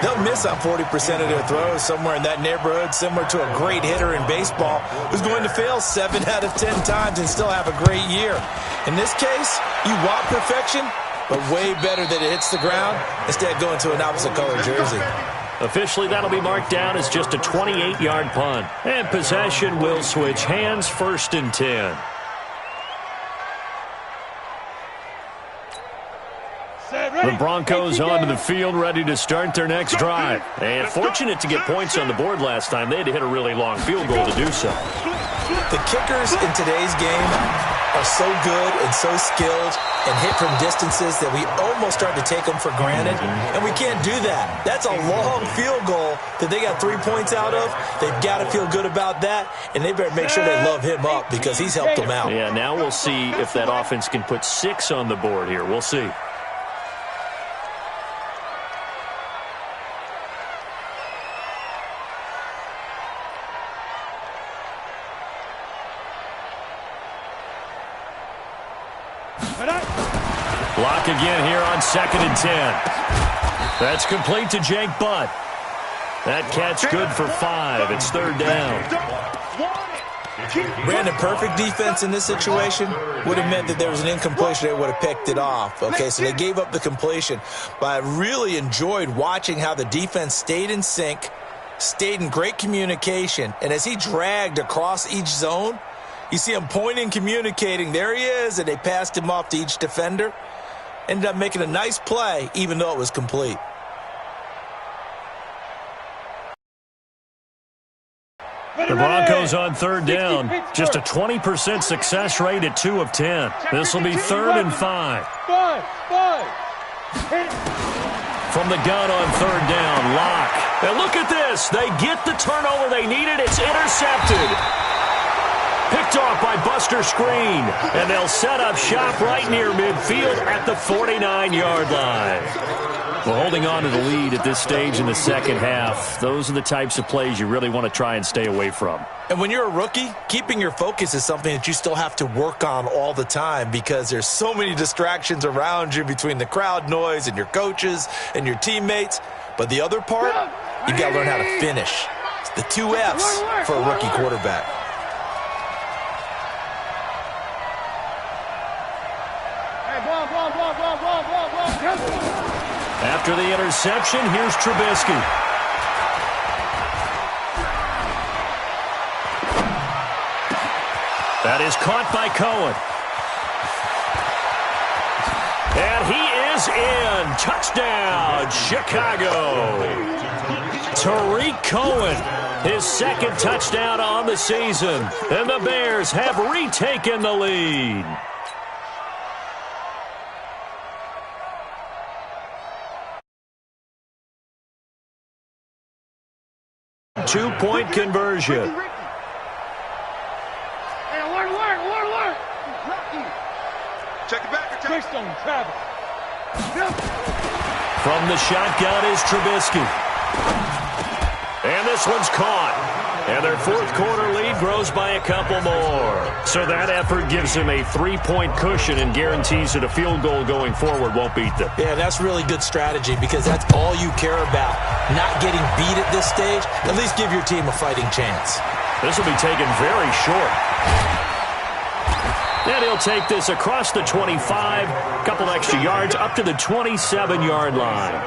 they'll miss on 40% of their throws, somewhere in that neighborhood, similar to a great hitter in baseball who's going to fail 7 out of 10 times and still have a great year. In this case, you want perfection, but way better that it hits the ground instead of going to an opposite color jersey. Officially, that'll be marked down as just a 28-yard punt. And possession will switch hands, 1st and 10. The Broncos onto the field, ready to start their next drive. And fortunate to get points on the board last time. They had to hit a really long field goal to do so. The kickers in today's game are so good and so skilled and hit from distances that we almost start to take them for granted, and we can't do that. That's a long field goal that they got 3 points out of. They've got to feel good about that, and they better make sure they love him up because he's helped them out. Yeah, now we'll see if that offense can put 6 on the board here. We'll see. Block again here on 2nd and 10. That's complete to Jake Butt. That catch good for 5. It's 3rd down. Brandon, perfect defense in this situation would have meant that there was an incompletion. They would have picked it off. Okay, so they gave up the completion. But I really enjoyed watching how the defense stayed in sync, stayed in great communication, and as he dragged across each zone, you see him pointing, communicating. There he is, and they passed him off to each defender. Ended up making a nice play, even though it was complete. The Broncos on 3rd down. Just a 20% success rate at 2 of 10. This will be 3rd and 5. From the gun on 3rd down, Locke. And look at this. They get the turnover they needed. It's intercepted. Picked Picked off by Buster Screen. And they'll set up shop right near midfield at the 49-yard line. Well, holding on to the lead at this stage in the second half, those are the types of plays you really want to try and stay away from. And when you're a rookie, keeping your focus is something that you still have to work on all the time because there's so many distractions around you between the crowd noise and your coaches and your teammates. But the other part, you've got to learn how to finish. It's the 2 F's for a rookie quarterback. After the interception, here's Trubisky. That is caught by Cohen. And he is in. Touchdown, Chicago. Tariq Cohen, his second touchdown on the season. And the Bears have retaken the lead. Two-point conversion. Check it back. From the shotgun is Trubisky. And this one's caught. And their fourth quarter lead grows by a couple more. So that effort gives him a 3-point cushion and guarantees that a field goal going forward won't beat them. Yeah, that's really good strategy because that's all you care about. Not getting beat at this stage. At least give your team a fighting chance. This will be taken very short. And he'll take this across the 25, a couple extra yards up to the 27-yard line.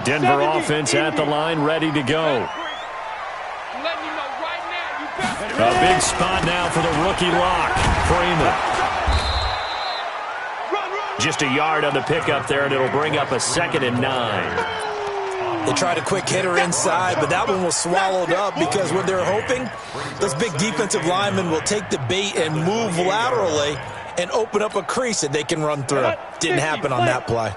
Denver offense at the line, ready to go. A big spot now for the rookie lock, Freeman. Just a yard on the pickup there, and it'll bring up a 2nd and 9. They tried a quick hitter inside, but that one was swallowed up because what they're hoping, those big defensive linemen will take the bait and move laterally and open up a crease that they can run through. Didn't happen on that play.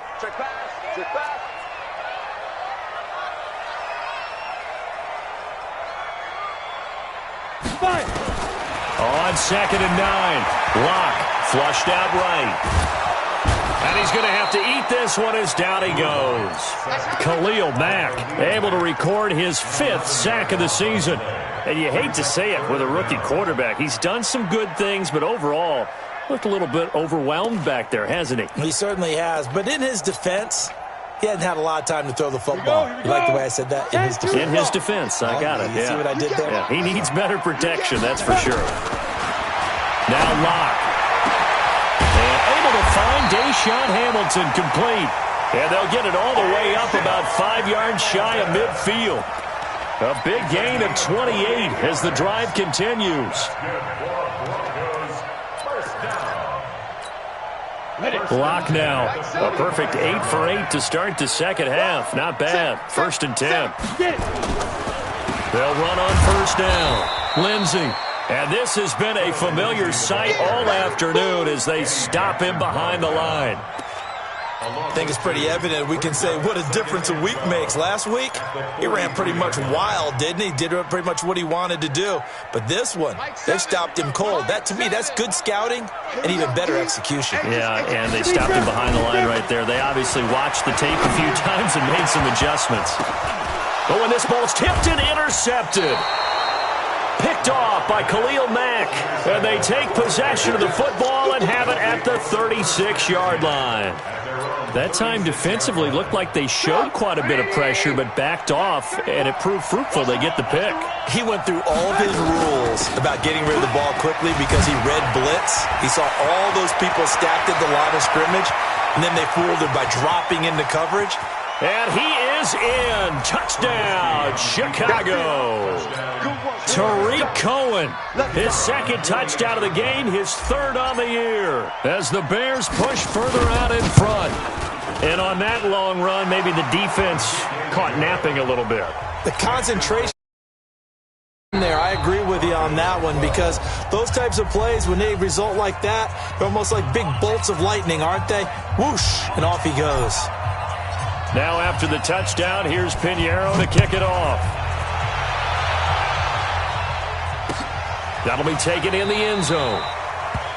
On 2nd and 9, Lock flushed out right. And he's going to have to eat this one as down he goes. Khalil Mack able to record his 5th sack of the season. And you hate to say it with a rookie quarterback. He's done some good things, but overall looked a little bit overwhelmed back there, hasn't he? He certainly has. But in his defense, he hasn't had a lot of time to throw the football. You like the way I said that? In his defense. In his defense, I got it. You see what I did there? Yeah, he needs better protection, that's for sure. Now Lock. And able to find Deshaun Hamilton complete. And they'll get it all the way up about 5 yards shy of midfield. A big gain of 28 as the drive continues. Lock now. A perfect 8 for 8 to start the second half. Not bad. 1st and 10. They'll run on 1st down. Lindsey. And this has been a familiar sight all afternoon as they stop him behind the line. I think it's pretty evident. We can say what a difference a week makes. Last week, he ran pretty much wild, didn't he? Did pretty much what he wanted to do. But this one, they stopped him cold. That, to me, that's good scouting and even better execution. Yeah, and they stopped him behind the line right there. They obviously watched the tape a few times and made some adjustments. But when this ball's tipped and intercepted. Picked off by Khalil Mack. And they take possession of the football and have it at the 36-yard line. That time defensively looked like they showed quite a bit of pressure but backed off, and it proved fruitful. They get the pick. He went through all of his rules about getting rid of the ball quickly because he read blitz. He saw all those people stacked at the line of scrimmage, and then they fooled him by dropping into coverage. And he is in. Touchdown, Chicago. Tariq Cohen, his 2nd touchdown of the game, his 3rd on the year, as the Bears push further out in front. And on that long run, maybe the defense caught napping a little bit. The concentration there, I agree with you on that one, because those types of plays, when they result like that, they're almost like big bolts of lightning, aren't they? Whoosh, and off he goes. Now after the touchdown, here's Pinheiro to kick it off. That'll be taken in the end zone.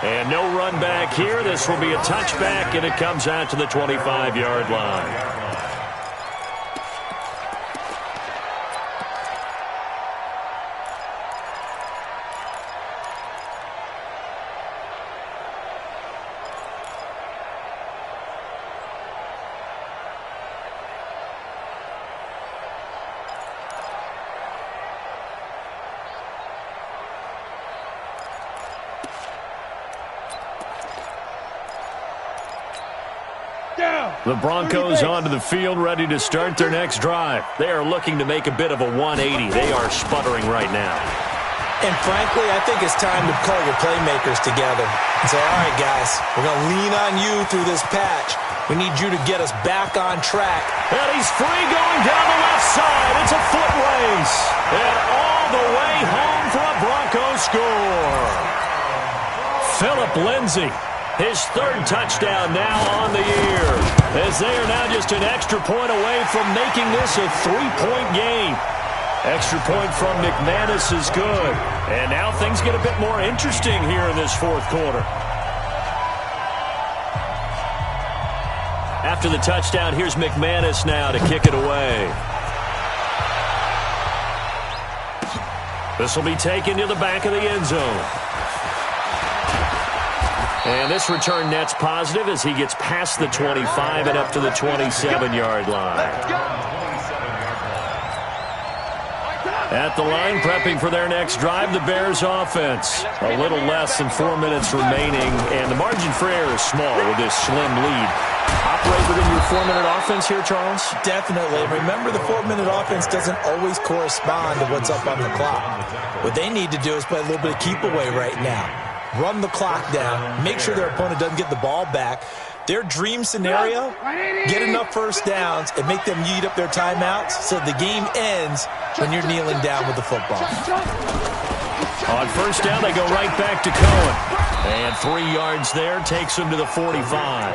And no run back here. This will be a touchback, and it comes out to the 25-yard line. The Broncos onto the field, ready to start their next drive. They are looking to make a bit of a 180. They are sputtering right now. And frankly, I think it's time to call your playmakers together and say, all right, guys, we're going to lean on you through this patch. We need you to get us back on track. And he's free going down the left side. It's a foot race. And all the way home for a Broncos score. Phillip Lindsay. His third touchdown now on the year, as they are now just an extra point away from making this a 3-point game. Extra point from McManus is good. And now things get a bit more interesting here in this fourth quarter. After the touchdown, here's McManus now to kick it away. This will be taken to the back of the end zone. And this return net's positive as he gets past the 25 and up to the 27-yard line. At the line, prepping for their next drive, the Bears offense. A little less than 4 minutes remaining, and the margin for error is small with this slim lead. Operate within your 4-minute offense here, Charles? Definitely. Remember, the 4-minute offense doesn't always correspond to what's up on the clock. What they need to do is play a little bit of keep away right now. Run the clock down, make sure their opponent doesn't get the ball back. Their dream scenario, get enough first downs and make them eat up their timeouts so the game ends when you're kneeling down with the football. On first down, they go right back to Cohen. And 3 yards there takes them to the 45.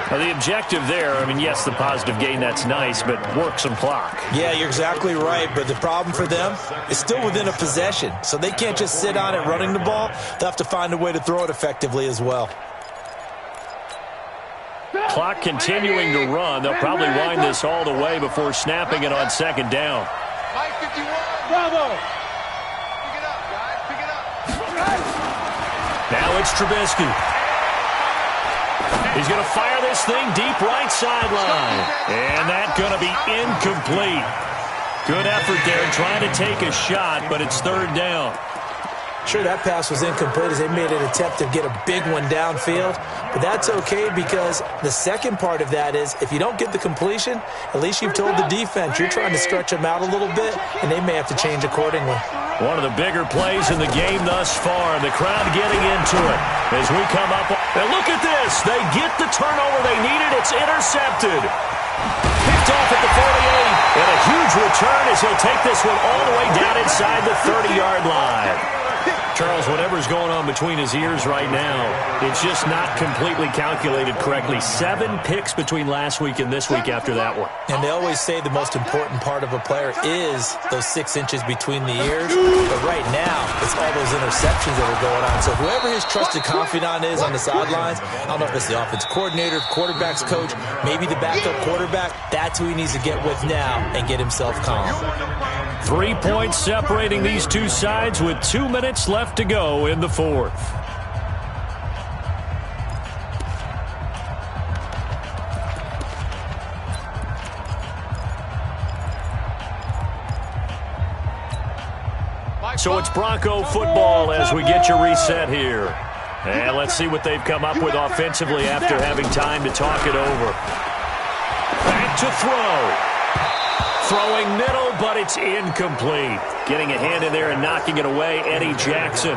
Now, the objective there, I mean, yes, the positive gain, that's nice, but work some clock. Yeah, you're exactly right, but the problem for them is still within a possession, so they can't just sit on it running the ball. They'll have to find a way to throw it effectively as well. Clock continuing to run. They'll probably wind this all the way before snapping it on second down. Bravo! Pick it up, guys. Pick it up. Now it's Trubisky. He's going to fire this thing deep right sideline. And that's going to be incomplete. Good effort there trying to take a shot, but it's third down. Sure, that pass was incomplete as they made an attempt to get a big one downfield. But that's okay because the second part of that is if you don't get the completion, at least you've told the defense you're trying to stretch them out a little bit, and they may have to change accordingly. One of the bigger plays in the game thus far. The crowd getting into it as we come up. And look at this. They get the turnover they needed. It's intercepted. Picked off at the 48. And a huge return as he'll take this one all the way down inside the 30-yard line. Charles, whatever's going on between his ears right now, it's just not completely calculated correctly. 7 picks between last week and this week after that one. And they always say the most important part of a player is those 6 inches between the ears. But right now, it's all those interceptions that are going on. So whoever his trusted confidant is on the sidelines, I don't know if it's the offense coordinator, quarterback's coach, maybe the backup quarterback, that's who he needs to get with now and get himself calm. 3 points separating these two sides with 2 minutes left to go in the fourth. So it's Bronco football as we get you reset here. And let's see what they've come up with offensively after having time to talk it over. Back to throw. Throwing middle, but it's incomplete. Getting a hand in there and knocking it away, Eddie Jackson.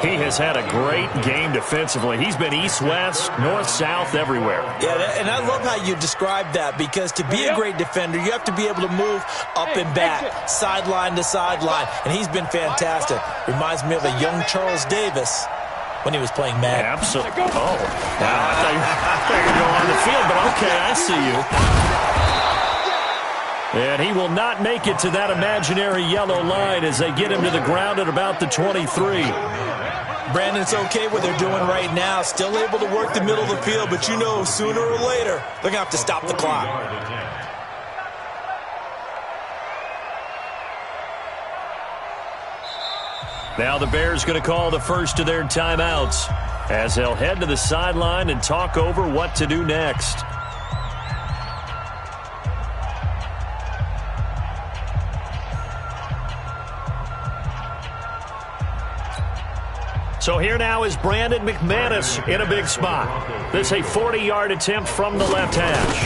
He has had a great game defensively. He's been east-west, north-south, everywhere. Yeah, and I love how you describe that because to be a great defender, you have to be able to move up and back, sideline to sideline, and he's been fantastic. Reminds me of a young Charles Davis when he was playing Madden. Absolutely. Oh, now I thought you were going to go on the field, but Okay, I see you. And he will not make it to that imaginary yellow line as they get him to the ground at about the 23. Brandon, it's okay what they're doing right now. Still able to work the middle of the field, but you know sooner or later they're going to have to stop the clock. Now the Bears going to call the first of their timeouts as they'll head to the sideline and talk over what to do next. So here now is Brandon McManus in a big spot. This is a 40-yard attempt from the left hash.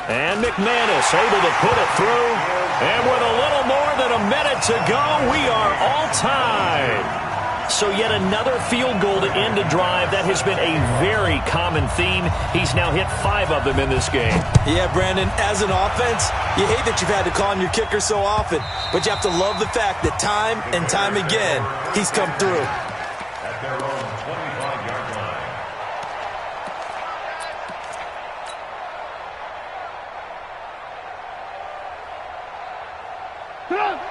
And McManus able to put it through. And with a little more than a minute to go, we are all tied. So yet another field goal to end a drive. That has been a very common theme. He's now hit 5 of them in this game. Yeah, Brandon, as an offense, you hate that you've had to call on your kicker so often, but you have to love the fact that time and time again, he's come through. At their own 25-yard line.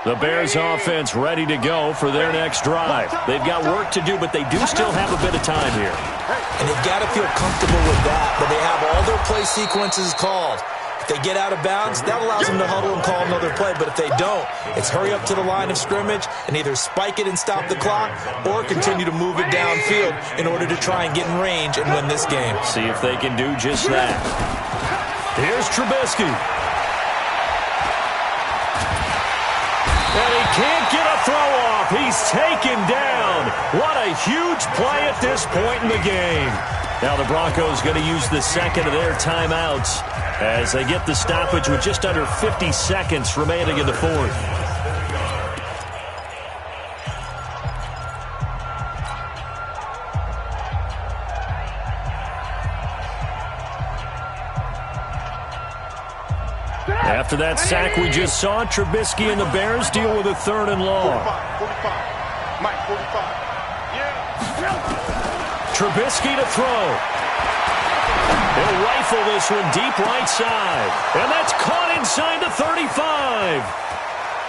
The Bears offense ready to go for their next drive. They've got work to do, but they do still have a bit of time here. And they've got to feel comfortable with that, but they have all their play sequences called. If they get out of bounds, that allows them to huddle and call another play. But if they don't, it's hurry up to the line of scrimmage and either spike it and stop the clock or continue to move it downfield in order to try and get in range and win this game. See if they can do just that. Here's Trubisky. And he can't get a throw off. He's taken down. What a huge play at this point in the game. Now the Broncos going to use the second of their timeouts as they get the stoppage with just under 50 seconds remaining in the fourth. After that sack we just saw, Trubisky and the Bears deal with a 3rd and long. 45. Mike, 45. Trubisky to throw. He'll rifle this one deep right side. And that's caught inside the 35.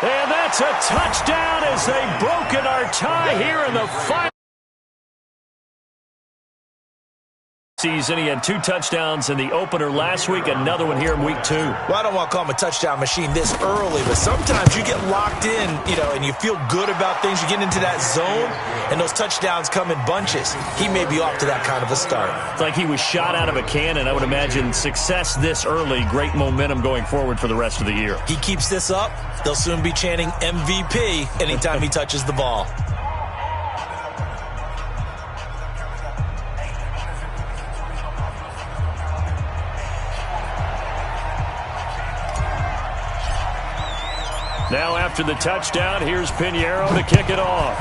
And that's a touchdown as they've broken our tie here in the final season. He had 2 touchdowns in the opener last week, another one here in week 2. Well, I don't want to call him a touchdown machine this early, but sometimes you get locked in, and you feel good about things. You get into that zone, and those touchdowns come in bunches. He may be off to that kind of a start. It's like he was shot out of a cannon. I would imagine success this early, great momentum going forward for the rest of the year. He keeps this up, they'll soon be chanting MVP anytime he touches the ball. Now after the touchdown, here's Pinheiro to kick it off.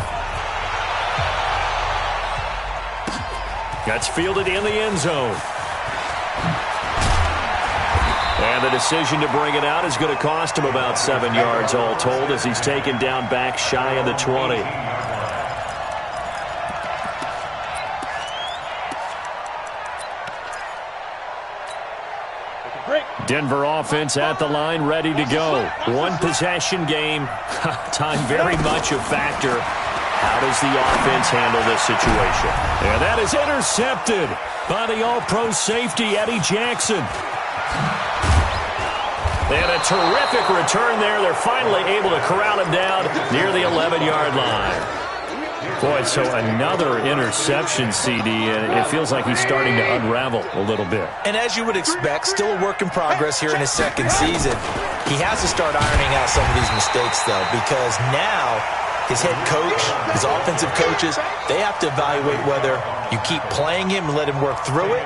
That's fielded in the end zone. And the decision to bring it out is going to cost him about 7 yards all told as he's taken down back shy of the 20. Denver offense at the line, ready to go. One possession game. Time very much a factor. How does the offense handle this situation? And that is intercepted by the all-pro safety, Eddie Jackson. And a terrific return there. They're finally able to corral him down near the 11-yard line. Boy, so another interception, CD, and it feels like he's starting to unravel a little bit. And as you would expect, still a work in progress here in his second season. He has to start ironing out some of these mistakes, though, because now his head coach, his offensive coaches, they have to evaluate whether you keep playing him and let him work through it,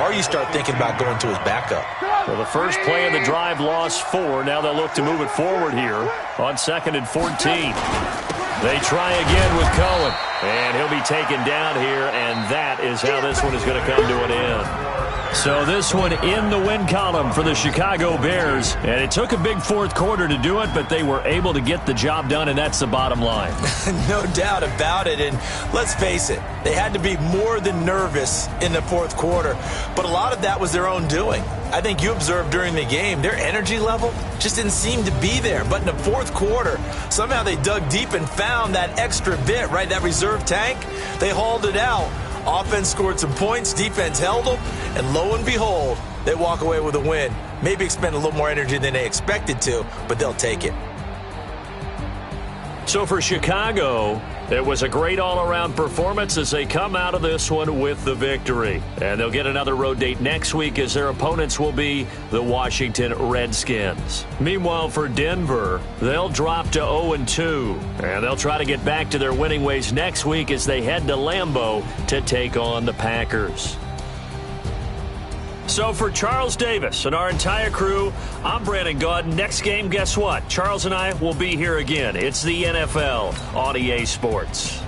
or you start thinking about going to his backup. Well, the first play of the drive lost 4. Now they'll look to move it forward here on 2nd and 14. They try again with Cohen, and he'll be taken down here, and that is how this one is going to come to an end. So this one in the win column for the Chicago Bears. And it took a big fourth quarter to do it, but they were able to get the job done, and that's the bottom line. No doubt about it. And let's face it, they had to be more than nervous in the fourth quarter. But a lot of that was their own doing. I think you observed during the game, their energy level just didn't seem to be there. But in the fourth quarter, somehow they dug deep and found that extra bit, right, that reserve tank. They hauled it out. Offense scored some points, defense held them, and lo and behold, they walk away with a win. Maybe expend a little more energy than they expected to, but they'll take it. So for Chicago, it was a great all-around performance as they come out of this one with the victory. And they'll get another road date next week as their opponents will be the Washington Redskins. Meanwhile, for Denver, they'll drop to 0-2. And they'll try to get back to their winning ways next week as they head to Lambeau to take on the Packers. So for Charles Davis and our entire crew, I'm Brandon Gaud. Next game, guess what? Charles and I will be here again. It's the NFL on EA Sports.